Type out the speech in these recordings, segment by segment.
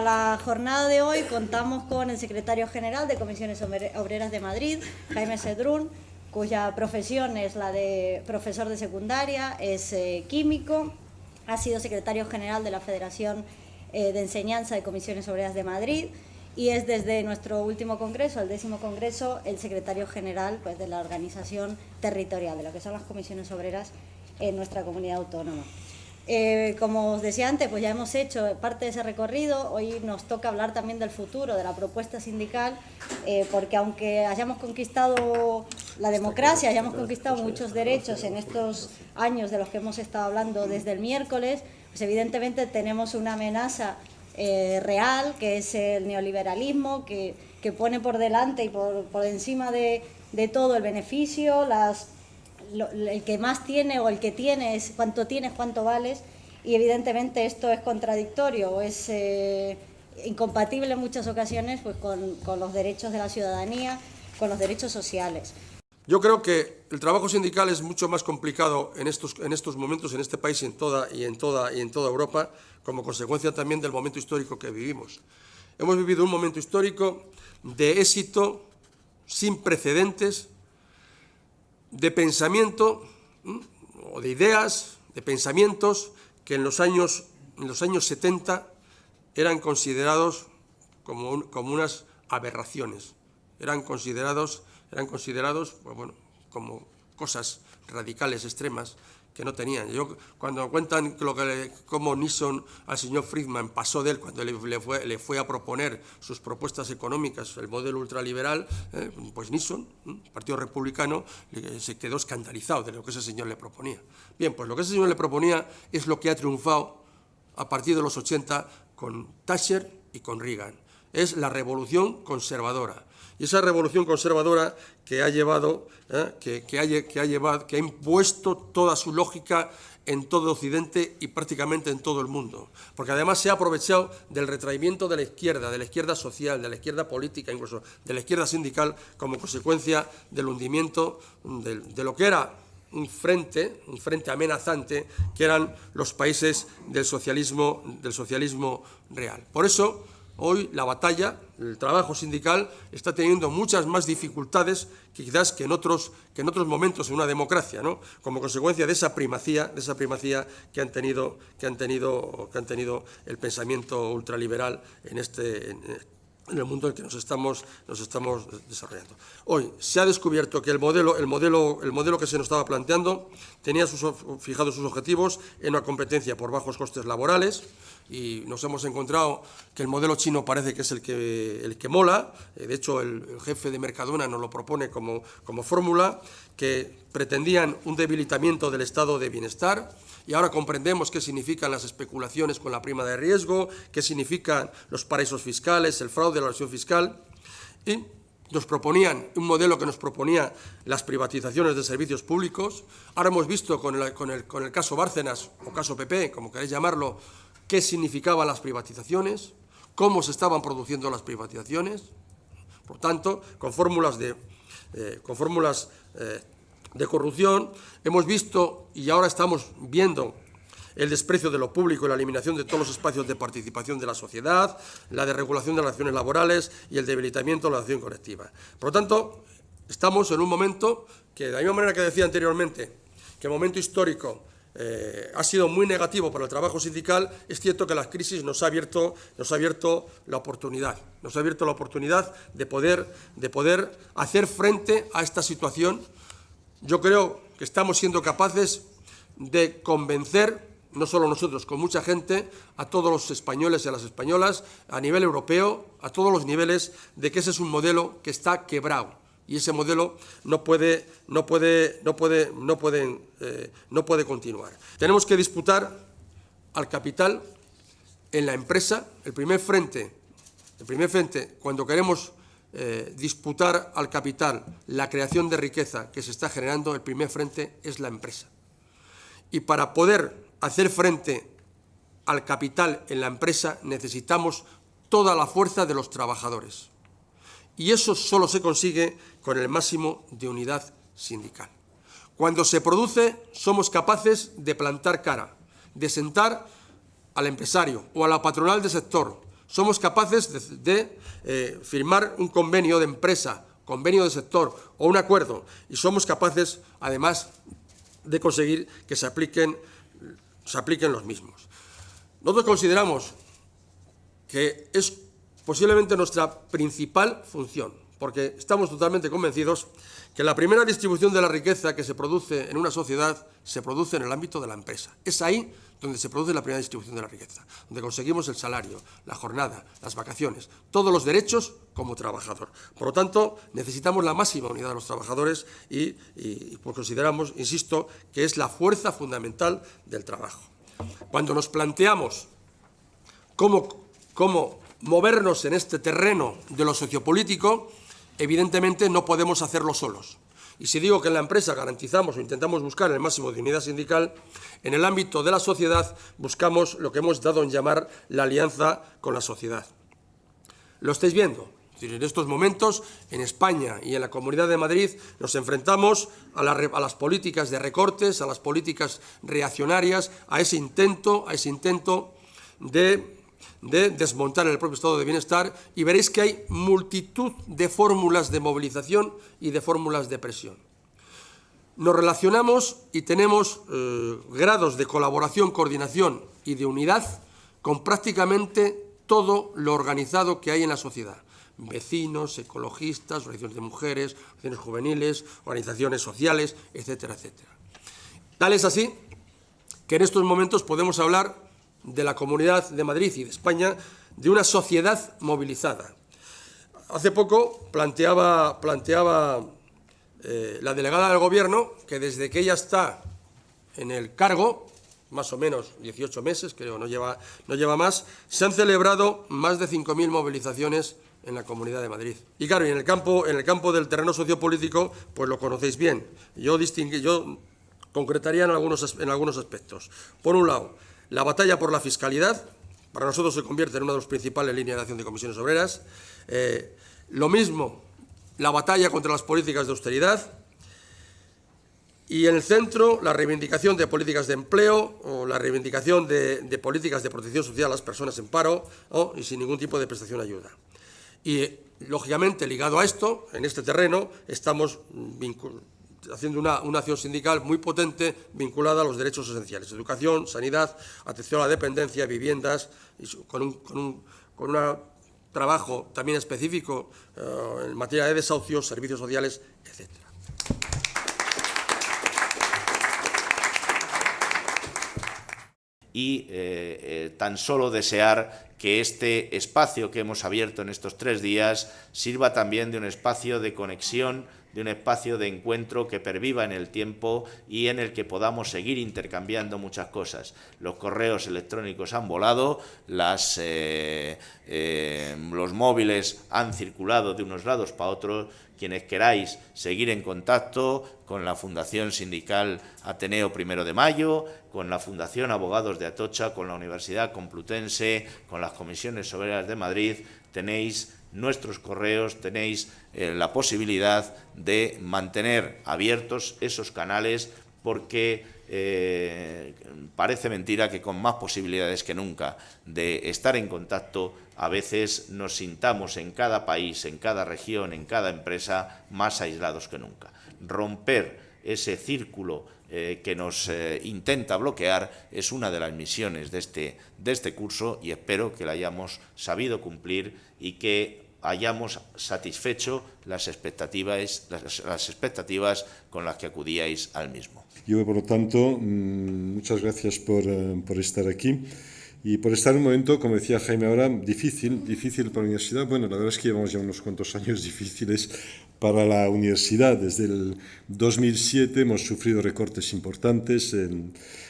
la jornada de hoy contamos con el secretario general de Comisiones Obreras de Madrid, Jaime Sedrún, cuya profesión es la de profesor de secundaria, es químico, ha sido secretario general de la Federación de Enseñanza de Comisiones Obreras de Madrid y es desde nuestro último congreso, el 10º congreso, el secretario general pues, de la organización territorial, de lo que son las comisiones obreras en nuestra comunidad autónoma. Como os decía antes, pues ya hemos hecho parte de ese recorrido. Hoy nos toca hablar también del futuro, de la propuesta sindical, porque aunque hayamos conquistado la democracia, hayamos conquistado muchos derechos en estos años de los que hemos estado hablando desde el miércoles, pues evidentemente tenemos una amenaza real, que es el neoliberalismo, que pone por delante y por encima de todo el beneficio, el que más tiene o el que tienes, cuánto tienes, cuánto vales, y evidentemente esto es contradictorio, es incompatible en muchas ocasiones pues, con los derechos de la ciudadanía, con los derechos sociales. Yo creo que el trabajo sindical es mucho más complicado en estos momentos, en este país y en toda Europa, como consecuencia también del momento histórico que vivimos. Hemos vivido un momento histórico de éxito sin precedentes, de pensamiento o de ideas, de pensamientos que en los años 70 eran considerados como unas aberraciones, eran considerados pues bueno, como cosas radicales, extremas, que no tenían. Cuando cuentan cómo Nixon al señor Friedman pasó de él cuando le fue a proponer sus propuestas económicas, el modelo ultraliberal, pues Nixon, el Partido Republicano, se quedó escandalizado de lo que ese señor le proponía. Bien, pues lo que ese señor le proponía es lo que ha triunfado a partir de los 80 con Thatcher y con Reagan. Es la revolución conservadora. Y esa revolución conservadora que ha impuesto toda su lógica en todo Occidente y prácticamente en todo el mundo. Porque además se ha aprovechado del retraimiento de la izquierda social, de la izquierda política, incluso de la izquierda sindical, como consecuencia del hundimiento de lo que era un frente amenazante, que eran los países del socialismo real. Por eso, hoy la batalla, el trabajo sindical, está teniendo muchas más dificultades quizás que en otros momentos en una democracia, ¿no? Como consecuencia de esa primacía que han tenido el pensamiento ultraliberal en el mundo en el que nos estamos desarrollando. Hoy se ha descubierto que el modelo que se nos estaba planteando tenía fijados sus objetivos en una competencia por bajos costes laborales, y nos hemos encontrado que el modelo chino parece que es el que mola. De hecho, el jefe de Mercadona nos lo propone como fórmula, que pretendían un debilitamiento del estado de bienestar, y ahora comprendemos qué significan las especulaciones con la prima de riesgo, qué significan los paraísos fiscales, el fraude, la evasión fiscal, y nos proponían un modelo que nos proponía las privatizaciones de servicios públicos. Ahora hemos visto con el caso Bárcenas, o caso PP, como queréis llamarlo, qué significaban las privatizaciones, cómo se estaban produciendo las privatizaciones. Por tanto, con fórmulas de corrupción, hemos visto y ahora estamos viendo el desprecio de lo público y la eliminación de todos los espacios de participación de la sociedad, la desregulación de las relaciones laborales y el debilitamiento de la acción colectiva. Por lo tanto, estamos en un momento que, de la misma manera que decía anteriormente, que el momento histórico ha sido muy negativo para el trabajo sindical, es cierto que la crisis nos ha abierto la oportunidad. Nos ha abierto la oportunidad de poder hacer frente a esta situación. Yo creo que estamos siendo capaces de convencer, no solo nosotros, con mucha gente, a todos los españoles y a las españolas, a nivel europeo, a todos los niveles, de que ese es un modelo que está quebrado. Y ese modelo no puede continuar. Tenemos que disputar al capital en la empresa. El primer frente, cuando queremos disputar al capital la creación de riqueza que se está generando, el primer frente es la empresa. Y para poder hacer frente al capital en la empresa necesitamos toda la fuerza de los trabajadores. Y eso solo se consigue con el máximo de unidad sindical. Cuando se produce, somos capaces de plantar cara, de sentar al empresario o a la patronal del sector Somos capaces de firmar un convenio de empresa, convenio de sector o un acuerdo, y somos capaces, además, de conseguir que se apliquen los mismos. Nosotros consideramos que es posiblemente nuestra principal función, porque estamos totalmente convencidos que la primera distribución de la riqueza que se produce en una sociedad se produce en el ámbito de la empresa. Es ahí donde se produce la primera distribución de la riqueza, donde conseguimos el salario, la jornada, las vacaciones, todos los derechos como trabajador. Por lo tanto, necesitamos la máxima unidad de los trabajadores y pues consideramos, insisto, que es la fuerza fundamental del trabajo. Cuando nos planteamos cómo movernos en este terreno de lo sociopolítico, evidentemente no podemos hacerlo solos. Y si digo que en la empresa garantizamos o intentamos buscar el máximo de unidad sindical, en el ámbito de la sociedad buscamos lo que hemos dado en llamar la alianza con la sociedad. Lo estáis viendo. Es decir, en estos momentos, en España y en la Comunidad de Madrid, nos enfrentamos a las políticas de recortes, a las políticas reaccionarias, a ese intento de desmontar el propio estado de bienestar, y veréis que hay multitud de fórmulas de movilización y de fórmulas de presión. Nos relacionamos y tenemos grados de colaboración, coordinación y de unidad con prácticamente todo lo organizado que hay en la sociedad. Vecinos, ecologistas, organizaciones de mujeres, organizaciones juveniles, organizaciones sociales, etcétera, etcétera. Tal es así que en estos momentos podemos hablar de la Comunidad de Madrid y de España de una sociedad movilizada. Hace poco planteaba la delegada del Gobierno que desde que ella está en el cargo, más o menos 18 meses, creo, no lleva más, se han celebrado más de 5.000 movilizaciones en la Comunidad de Madrid. Y claro, y en el campo del terreno sociopolítico, pues lo conocéis bien. Yo concretaría en algunos aspectos. Por un lado, la batalla por la fiscalidad, para nosotros se convierte en una de las principales líneas de acción de comisiones obreras. Lo mismo, la batalla contra las políticas de austeridad. Y en el centro, la reivindicación de políticas de empleo o la reivindicación de políticas de protección social a las personas en paro y sin ningún tipo de prestación de ayuda. Y, lógicamente, ligado a esto, en este terreno, estamos haciendo una acción sindical muy potente vinculada a los derechos esenciales: educación, sanidad, atención a la dependencia, viviendas, y con un trabajo también específico en materia de desahucios, servicios sociales, etcétera. Y tan solo desear que este espacio que hemos abierto en estos 3 días sirva también de un espacio de conexión, de un espacio de encuentro que perviva en el tiempo y en el que podamos seguir intercambiando muchas cosas. Los correos electrónicos han volado, los móviles han circulado de unos lados para otros. Quienes queráis seguir en contacto con la Fundación Sindical Ateneo 1 de Mayo, con la Fundación Abogados de Atocha, con la Universidad Complutense, con las Comisiones Obreras de Madrid, tenéis nuestros correos, tenéis la posibilidad de mantener abiertos esos canales, porque parece mentira que con más posibilidades que nunca de estar en contacto, a veces nos sintamos en cada país, en cada región, en cada empresa, más aislados que nunca. Romper ese círculo que nos intenta bloquear es una de las misiones de este curso, y espero que la hayamos sabido cumplir y que hayamos satisfecho las expectativas con las que acudíais al mismo. Yo, por lo tanto, muchas gracias por estar aquí y por estar en un momento, como decía Jaime ahora, difícil para la universidad. Bueno, la verdad es que llevamos ya unos cuantos años difíciles para la universidad. Desde el 2007 hemos sufrido recortes importantes,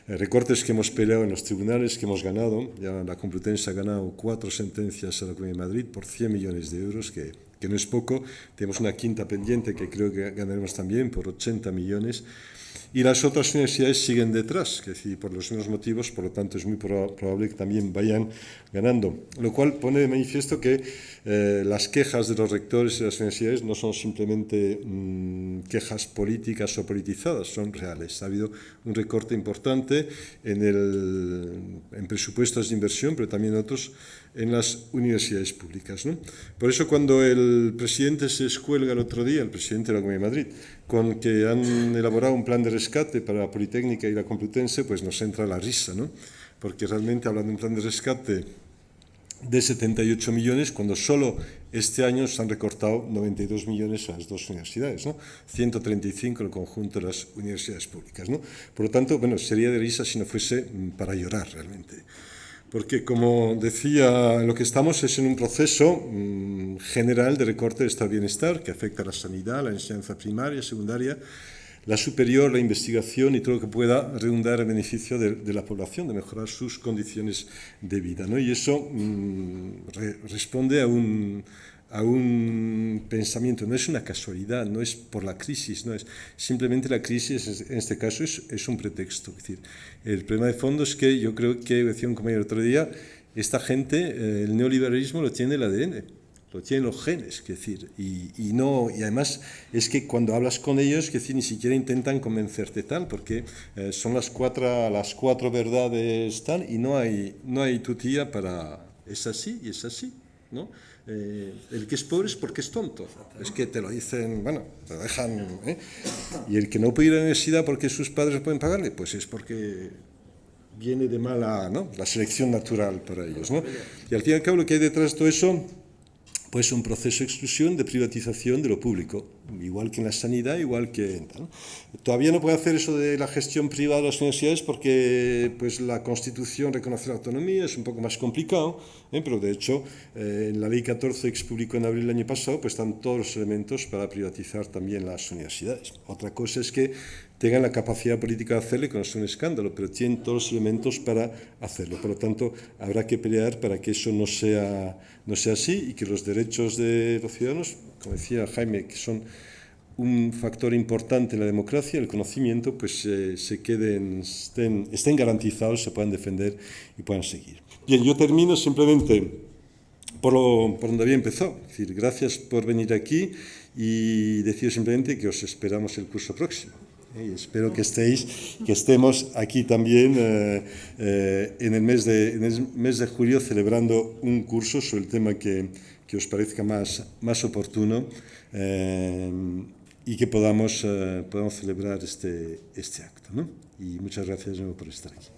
recortes que hemos peleado en los tribunales, que hemos ganado. Ya la Complutense ha ganado 4 sentencias a la Comunidad de Madrid por 100 millones de euros, que no es poco. Tenemos una quinta pendiente que creo que ganaremos también por 80 millones. Y las otras universidades siguen detrás, es decir, por los mismos motivos, por lo tanto es muy probable que también vayan ganando. Lo cual pone de manifiesto que las quejas de los rectores de las universidades no son simplemente quejas políticas o politizadas, son reales. Ha habido un recorte importante en presupuestos de inversión, pero también otros en las universidades públicas, ¿no? Por eso cuando el presidente se escuelga el otro día, el presidente de la Comunidad de Madrid, con que han elaborado un plan de rescate para la Politécnica y la Complutense, pues nos entra la risa, ¿no? Porque realmente hablan de un plan de rescate de 78 millones, cuando solo este año se han recortado 92 millones a las dos universidades, ¿no? 135 en el conjunto de las universidades públicas, ¿no? Por lo tanto, bueno, sería de risa si no fuese para llorar realmente. Porque, como decía, lo que estamos es en un proceso general de recorte del estado de bienestar que afecta a la sanidad, la enseñanza primaria, secundaria, la superior, la investigación y todo lo que pueda redundar en beneficio de la población, de mejorar sus condiciones de vida, ¿no? Y eso responde a un pensamiento, no es una casualidad, no es por la crisis, no es simplemente la crisis, en este caso es un pretexto. Es decir, el problema de fondo es que yo creo que, decía un compañero el otro día, esta gente, el neoliberalismo lo tiene el ADN, lo tienen los genes, es decir, y además es que cuando hablas con ellos, es decir, ni siquiera intentan convencerte tal, porque son las cuatro verdades tal, y no hay tutía para es así y es así, ¿no? El que es pobre es porque es tonto, es que te lo dicen, bueno, te lo dejan, ¿eh? Y el que no puede ir a la universidad porque sus padres pueden pagarle, pues es porque viene de mala, ¿no?, la selección natural para ellos, ¿no? Y al fin y al cabo lo que hay detrás de todo eso, pues un proceso de exclusión, de privatización de lo público, igual que en la sanidad, igual que en tal. Todavía no puede hacer eso de la gestión privada de las universidades porque pues, la Constitución reconoce la autonomía, es un poco más complicado, pero de hecho en la Ley 14 que se publicó en abril del año pasado pues están todos los elementos para privatizar también las universidades. Otra cosa es que tengan la capacidad política de hacerlo, que no es un escándalo, pero tienen todos los elementos para hacerlo. Por lo tanto, habrá que pelear para que eso no sea así y que los derechos de los ciudadanos, como decía Jaime, que son un factor importante en la democracia, el conocimiento, pues estén garantizados, se puedan defender y puedan seguir. Bien, yo termino simplemente por donde había empezado. Es decir, gracias por venir aquí y deciros simplemente que os esperamos el curso próximo. Y espero que estemos aquí también en el mes de julio celebrando un curso sobre el tema que os parezca más oportuno y que podamos celebrar este acto, ¿no? Y muchas gracias de nuevo por estar aquí.